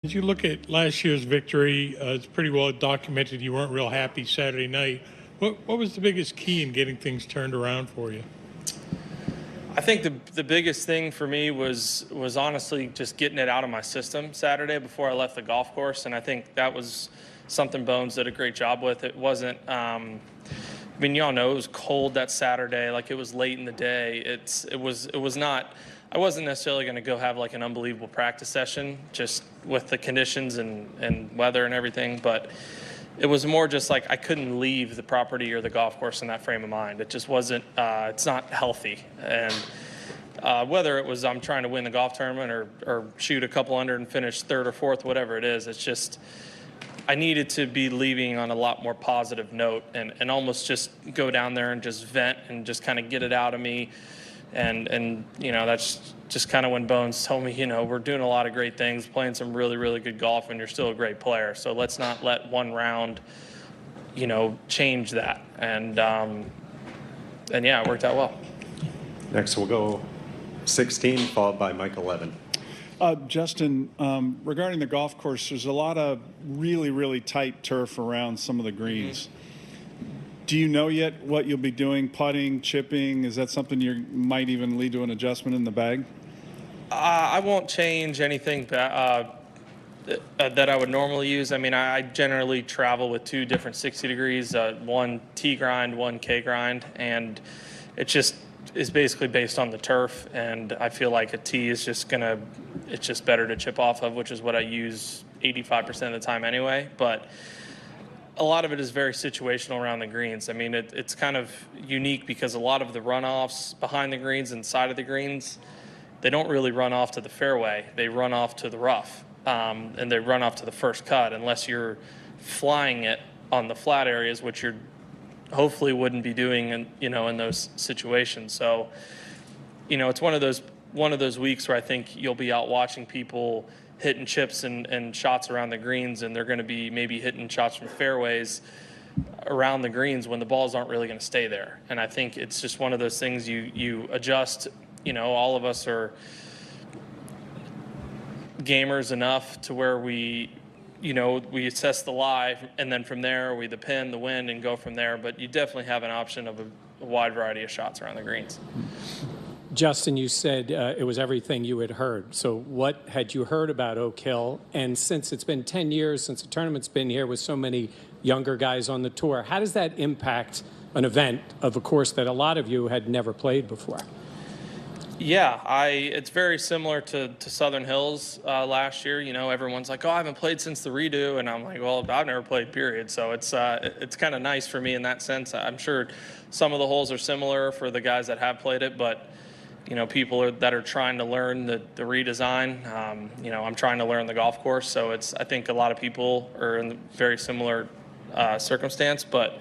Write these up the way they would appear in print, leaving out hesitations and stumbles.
As you look at last year's victory, it's pretty well documented you weren't real happy Saturday night. What was the biggest key in getting things turned around for you? I think the biggest thing for me was honestly just getting it out of my system Saturday before I left the golf course, and I think that was something Bones did a great job with. It wasn't. I mean, y'all know it was cold that Saturday. Like, it was late in the day. It was not. I wasn't necessarily going to go have like an unbelievable practice session just with the conditions and weather and everything, but it was more just like I couldn't leave the property or the golf course in that frame of mind. It just wasn't. It's not healthy, and whether it was I'm trying to win the golf tournament or shoot a couple under and finish third or fourth, whatever it is, it's just I needed to be leaving on a lot more positive note and almost just go down there and just vent and just kind of get it out of me. And you know, that's just kind of when Bones told me, you know, we're doing a lot of great things, playing some really, really good golf, and you're still a great player. So let's not let one round, you know, change that. And yeah, it worked out well. Next, we'll go 16, followed by Mike 11. Justin, regarding the golf course, there's a lot of really, really tight turf around some of the greens. Mm-hmm. Do you know yet what you'll be doing, putting, chipping? Is that something you might even lead to an adjustment in the bag? I won't change anything that I would normally use. I mean, I generally travel with two different 60 degrees, one T grind, one K grind, and it just is basically based on the turf. And I feel like a T is just it's just better to chip off of, which is what I use 85% of the time anyway. But a lot of it is very situational around the greens. I mean, it's kind of unique because a lot of the runoffs behind the greens and side of the greens, they don't really run off to the fairway. They run off to the rough, and they run off to the first cut unless you're flying it on the flat areas, which you're hopefully wouldn't be doing in those situations. So, you know, it's one of those weeks where I think you'll be out watching people hitting chips and shots around the greens, and they're going to be maybe hitting shots from fairways around the greens when the balls aren't really going to stay there. And I think it's just one of those things you adjust. You know, all of us are gamers enough to where we assess the lie, and then from there we the pin, the wind, and go from there. But you definitely have an option of a wide variety of shots around the greens. Justin, you said it was everything you had heard. So what had you heard about Oak Hill? And since it's been 10 years since the tournament's been here with so many younger guys on the tour, how does that impact an event of a course that a lot of you had never played before? Yeah, it's very similar to Southern Hills last year. You know, everyone's like, oh, I haven't played since the redo. And I'm like, well, I've never played, period. So it's kind of nice for me in that sense. I'm sure some of the holes are similar for the guys that have played it, but you know, people that are trying to learn the redesign. You know, I'm trying to learn the golf course, so I think a lot of people are in a very similar circumstance. But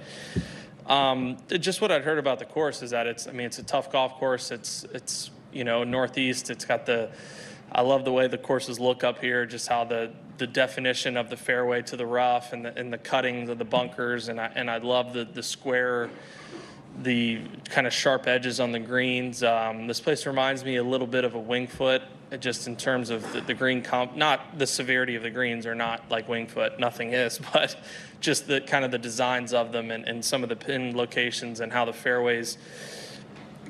just what I'd heard about the course is that it's a tough golf course. It's you know, northeast. It's got I love the way the courses look up here. Just how the definition of the fairway to the rough and the cuttings of the bunkers, and I love the square, the kind of sharp edges on the greens. This place reminds me a little bit of a Winged Foot, just in terms of the green not the severity of the greens are not like Winged Foot, nothing is, but just the kind of the designs of them and some of the pin locations and how the fairways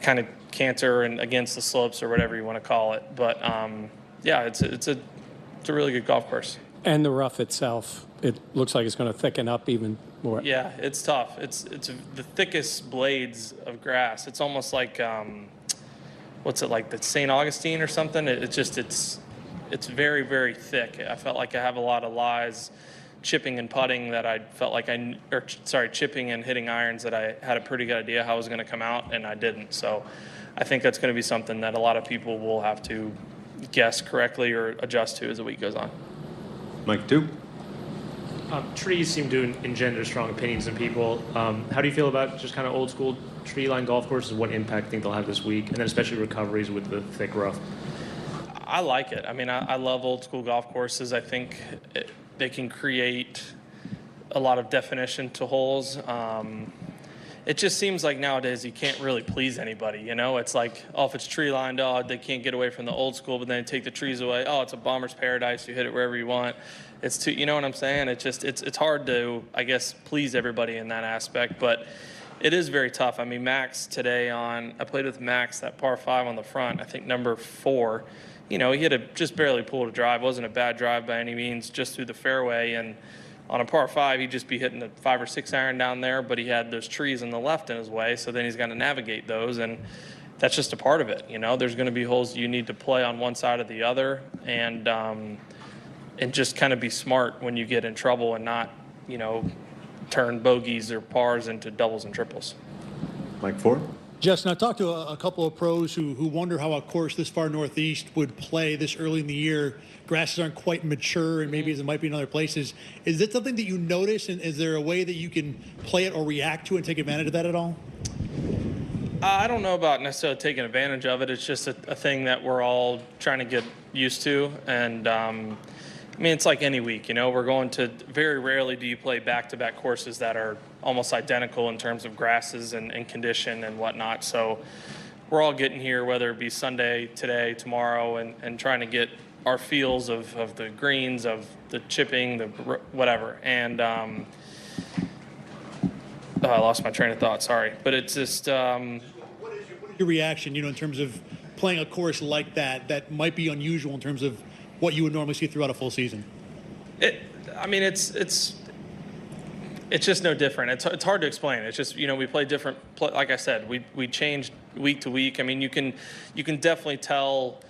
kind of canter and against the slopes or whatever you want to call it. But yeah, it's a really good golf course. And the rough itself, it looks like it's going to thicken up even more. Yeah, it's tough. It's the thickest blades of grass. It's almost like what's it like, the St. Augustine or something? It's very, very thick. I felt like I have a lot of lies chipping and putting that I felt like chipping and hitting irons that I had a pretty good idea how it was going to come out, and I didn't. So I think that's going to be something that a lot of people will have to guess correctly or adjust to as the week goes on. Mike 2. Trees seem to engender strong opinions in people. How do you feel about just kind of old school tree line golf courses? What impact do you think they'll have this week? And then especially recoveries with the thick rough. I like it. I mean, I love old school golf courses. I think they can create a lot of definition to holes. it just seems like nowadays you can't really please anybody. You know, it's like, oh, if it's tree lined, oh, they can't get away from the old school, but then take the trees away. Oh, it's a bomber's paradise. You hit it wherever you want. It's too, you know what I'm saying? It's just, it's hard to, I guess, please everybody in that aspect, but it is very tough. I mean, Max today I played with Max, that par 5 on the front, I think number 4. You know, he hit a just barely pulled a drive. Wasn't a bad drive by any means, just through the fairway. And on a par 5, he'd just be hitting a 5 or 6 iron down there, but he had those trees on the left in his way, so then he's got to navigate those, and that's just a part of it. You know, there's going to be holes you need to play on one side or the other, and just kind of be smart when you get in trouble and not, you know, turn bogeys or pars into doubles and triples. Mike Ford? Justin, I talked to a couple of pros who wonder how a course this far northeast would play this early in the year. Grasses aren't quite mature, and maybe as it might be in other places. Is that something that you notice, and is there a way that you can play it or react to it and take advantage of that at all? I don't know about necessarily taking advantage of it. It's just a thing that we're all trying to get used to, and I mean, it's like any week, you know, we're going to, very rarely do you play back-to-back courses that are almost identical in terms of grasses and condition and whatnot. So we're all getting here, whether it be Sunday, today, tomorrow, and trying to get our feels of the greens, of the chipping, the whatever. And I lost my train of thought, sorry. But it's just... What is your reaction, you know, in terms of playing a course like that might be unusual in terms of what you would normally see throughout a full season? I mean, it's just no different. It's hard to explain. It's just, you know, we play different. Like I said, we change week to week. I mean, you can definitely tell.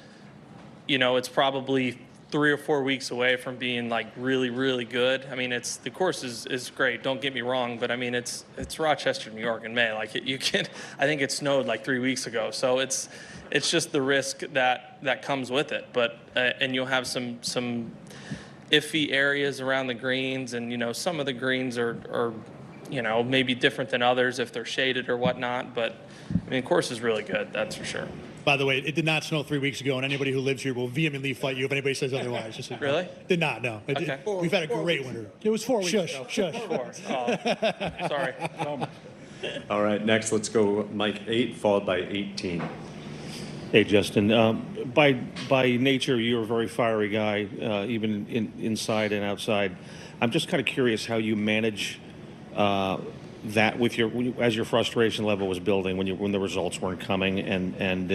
You know, it's probably 3 or 4 weeks away from being like really, really good. I mean, the course is great. Don't get me wrong, but I mean, it's Rochester, New York in May. Like you can. I think it snowed like 3 weeks ago, so it's just the risk that comes with it. But and you'll have some iffy areas around the greens, and you know, some of the greens are you know, maybe different than others if they're shaded or whatnot. But I mean, the course is really good, that's for sure. By the way, it did not snow 3 weeks ago, and anybody who lives here will vehemently fight you if anybody says otherwise. Just Really? Did not, no. Okay. We've had a great winter. It was 4 weeks ago. Shush. 4. Oh, sorry. All right, next let's go Mike 8, followed by 18. Hey, Justin. By nature, you're a very fiery guy, even inside and outside. I'm just kind of curious how you manage that with as your frustration level was building when the results weren't coming, and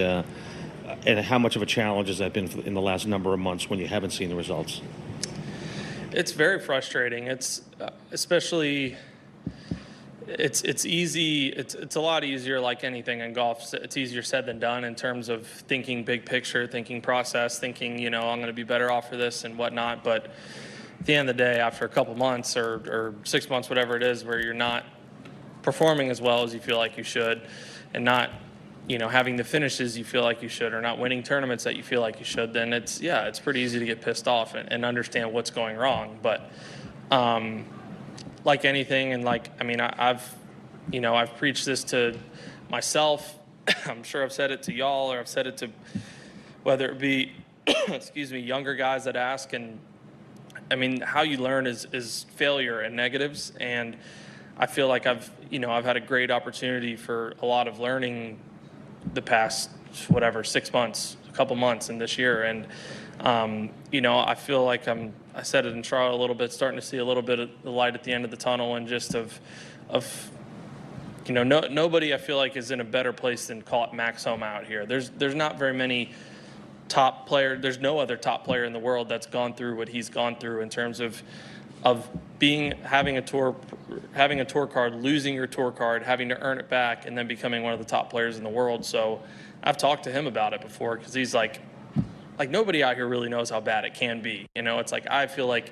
how much of a challenge has that been in the last number of months when you haven't seen the results? It's very frustrating. It's especially. It's easy. It's a lot easier, like anything in golf. It's easier said than done in terms of thinking big picture, thinking process, thinking, you know, I'm going to be better off for this and whatnot. But at the end of the day, after a couple months or 6 months, whatever it is, where you're not performing as well as you feel like you should, and not, you know, having the finishes you feel like you should, or not winning tournaments that you feel like you should, then it's pretty easy to get pissed off and understand what's going wrong. But like anything, and like, I mean, I've preached this to myself. I'm sure I've said it to y'all, or I've said it to whether it be, excuse me, younger guys that ask. And I mean, how you learn is failure and negatives. And I feel like I've had a great opportunity for a lot of learning the past, 6 months, a couple months in this year. And, you know, I feel like I said it in Charlotte a little bit, starting to see a little bit of the light at the end of the tunnel, and just of you know, nobody I feel like is in a better place than, call it, Max Homa out here. There's not very many top player. There's no other top player in the world that's gone through what he's gone through in terms of having a tour card, losing your tour card, having to earn it back, and then becoming one of the top players in the world. So I've talked to him about it before, because he's like nobody out here really knows how bad it can be. You know, it's like, I feel like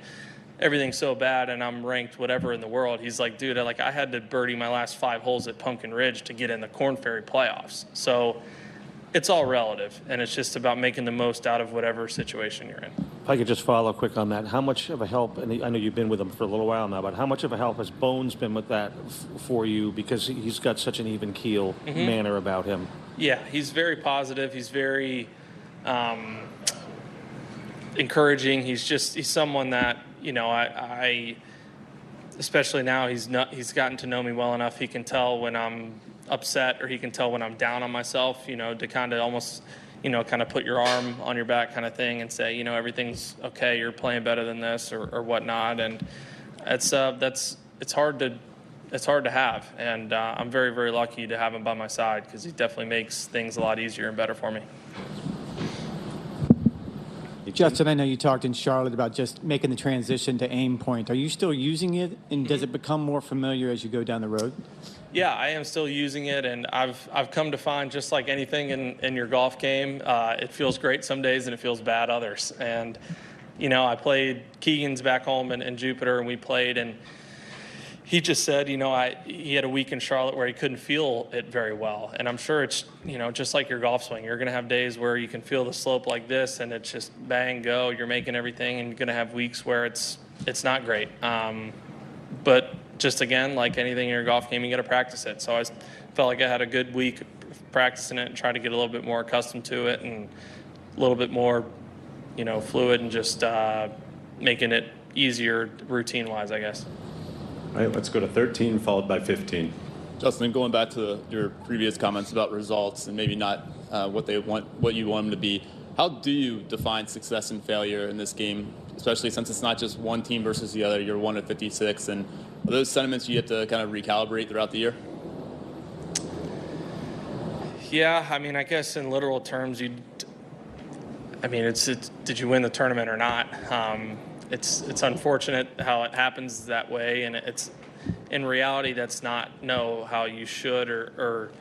everything's so bad and I'm ranked whatever in the world. He's like, dude, I had to birdie my last 5 holes at Pumpkin Ridge to get in the Korn Ferry playoffs. So it's all relative, and it's just about making the most out of whatever situation you're in. If I could just follow quick on that, how much of a help, and I know you've been with him for a little while now, but how much of a help has Bones been with that for you? Because he's got such an even keel manner about him. Yeah, he's very positive. He's very encouraging. He's someone that, you know, especially now he's gotten to know me well enough. He can tell when I'm upset, or he can tell when I'm down on myself, to kind of almost, kind of put your arm on your back kind of thing and say, everything's okay, you're playing better than this, or whatnot. And it's hard to have. And I'm very, very lucky to have him by my side, because he definitely makes things a lot easier and better for me. Justin, I know you talked in Charlotte about just making the transition to AimPoint. Are you still using it, and does it become more familiar as you go down the road? Yeah, I am still using it, and I've come to find, just like anything in your golf game, it feels great some days and it feels bad others. And, I played Keegan's back home in Jupiter, and we played, and he just said, he had a week in Charlotte where he couldn't feel it very well. And I'm sure it's, just like your golf swing. You're going to have days where you can feel the slope like this, and it's just bang, go. You're making everything, and you're going to have weeks where it's not great. But just, again, like anything in your golf game, you got to practice it. So I felt like I had a good week practicing it and trying to get a little bit more accustomed to it, and a little bit more, fluid, and just making it easier routine-wise, I guess. All right, let's go to 13, followed by 15. Justin, going back to your previous comments about results and maybe not what you want them to be, how do you define success and failure in this game, especially since it's not just one team versus the other? You're 1 of 56, and are those sentiments you have to kind of recalibrate throughout the year? Yeah, I guess in literal terms, it's did you win the tournament or not? It's unfortunate how it happens that way, and it's in reality that's not how you should or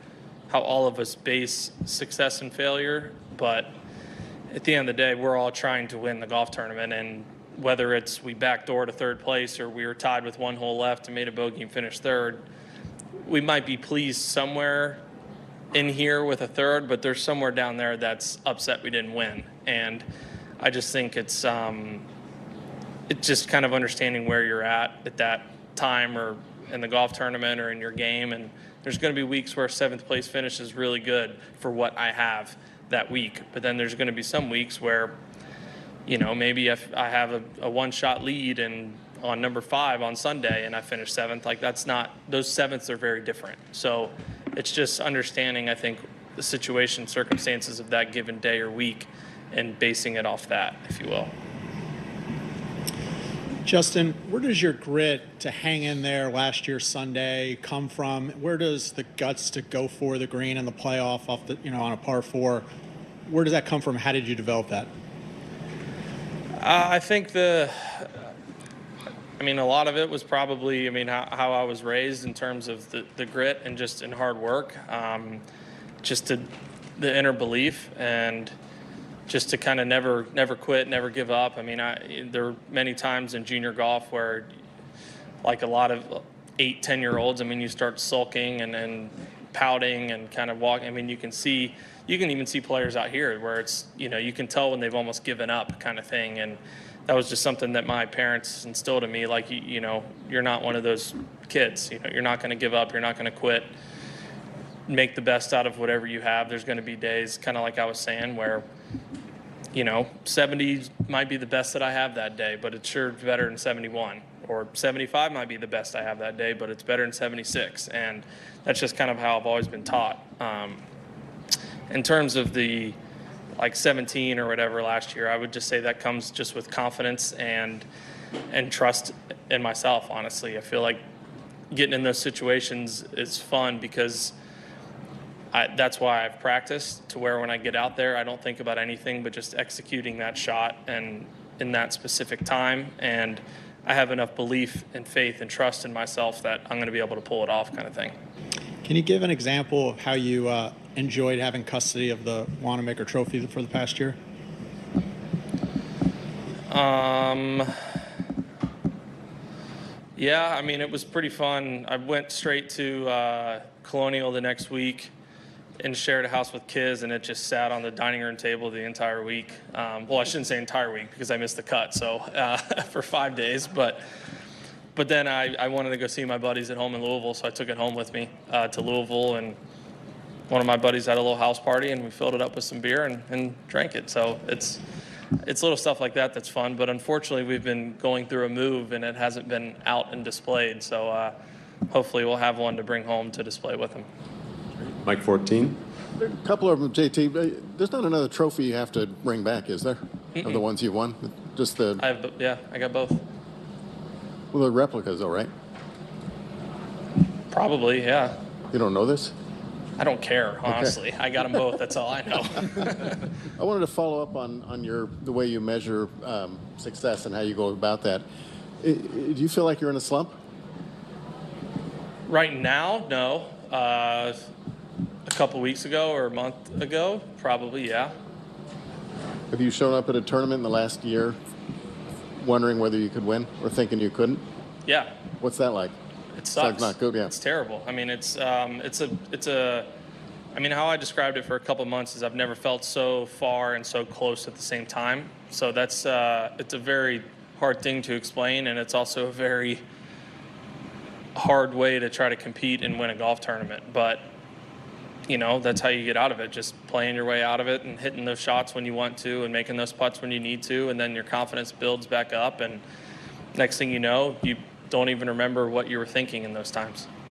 how all of us base success and failure. But at the end of the day, we're all trying to win the golf tournament, and whether it's we backdoor to third place or we were tied with one hole left and made a bogey and finished third, we might be pleased somewhere in here with a third, but there's somewhere down there that's upset we didn't win. And I just think it's just kind of understanding where you're at that time, or in the golf tournament or in your game. And there's going to be weeks where 7th place finish is really good for what I have that week. But then there's going to be some weeks where, maybe if I have a one-shot lead and on number 5 on Sunday and I finish 7th, like those 7ths are very different. So it's just understanding, I think, the situation, circumstances of that given day or week, and basing it off that, if you will. Justin, where does your grit to hang in there last year Sunday come from? Where does the guts to go for the green and the playoff off on a par 4? Where does that come from? How did you develop that? I think a lot of it was probably, how I was raised in terms of the grit and just in hard work, the inner belief, and just to kind of never quit, never give up. There were many times in junior golf where, like a lot of 8-10-year-olds, you start sulking and pouting and kind of walking. You can even see players out here where it's, you can tell when they've almost given up kind of thing. And that was just something that my parents instilled in me. Like, you're not one of those kids. You're not going to give up. You're not going to quit. Make the best out of whatever you have. There's going to be days, kind of like I was saying, where 70 might be the best that I have that day, but it's sure better than 71. Or 75 might be the best I have that day, but it's better than 76. And that's just kind of how I've always been taught. In terms of the 17 or whatever last year, I would just say that comes just with confidence and trust in myself, honestly. I feel like getting in those situations is fun because that's why I've practiced, to where when I get out there, I don't think about anything but just executing that shot and in that specific time. And I have enough belief and faith and trust in myself that I'm going to be able to pull it off, kind of thing. Can you give an example of how you enjoyed having custody of the Wanamaker Trophy for the past year? Yeah, it was pretty fun. I went straight to Colonial the next week and shared a house with kids, and it just sat on the dining room table the entire week. Well, I shouldn't say entire week because I missed the cut, so for 5 days. But then I wanted to go see my buddies at home in Louisville, so I took it home with me to Louisville, and one of my buddies had a little house party, and we filled it up with some beer and drank it. So it's little stuff like that that's fun. But unfortunately, we've been going through a move, and it hasn't been out and displayed. So hopefully we'll have one to bring home to display with him. Mike 14. A couple of them, JT. There's not another trophy you have to bring back, is there? Of the ones you won? Just the... I got both. Well, they're replicas, though, right? Probably, yeah. You don't know this? I don't care, honestly. Okay. I got them both. That's all I know. I wanted to follow up on the way you measure success and how you go about that. Do you feel like you're in a slump? Right now, no. A couple weeks ago or a month ago, probably, yeah. Have you shown up at a tournament in the last year wondering whether you could win or thinking you couldn't? Yeah. What's that like? It sucks. It's not good, yeah. It's terrible. I mean, I mean, how I described it for a couple months is I've never felt so far and so close at the same time. So that's, it's a very hard thing to explain, and it's also a very hard way to try to compete and win a golf tournament. But, you know, that's how you get out of it, just playing your way out of it and hitting those shots when you want to and making those putts when you need to, and then your confidence builds back up, and next thing you know, you don't even remember what you were thinking in those times.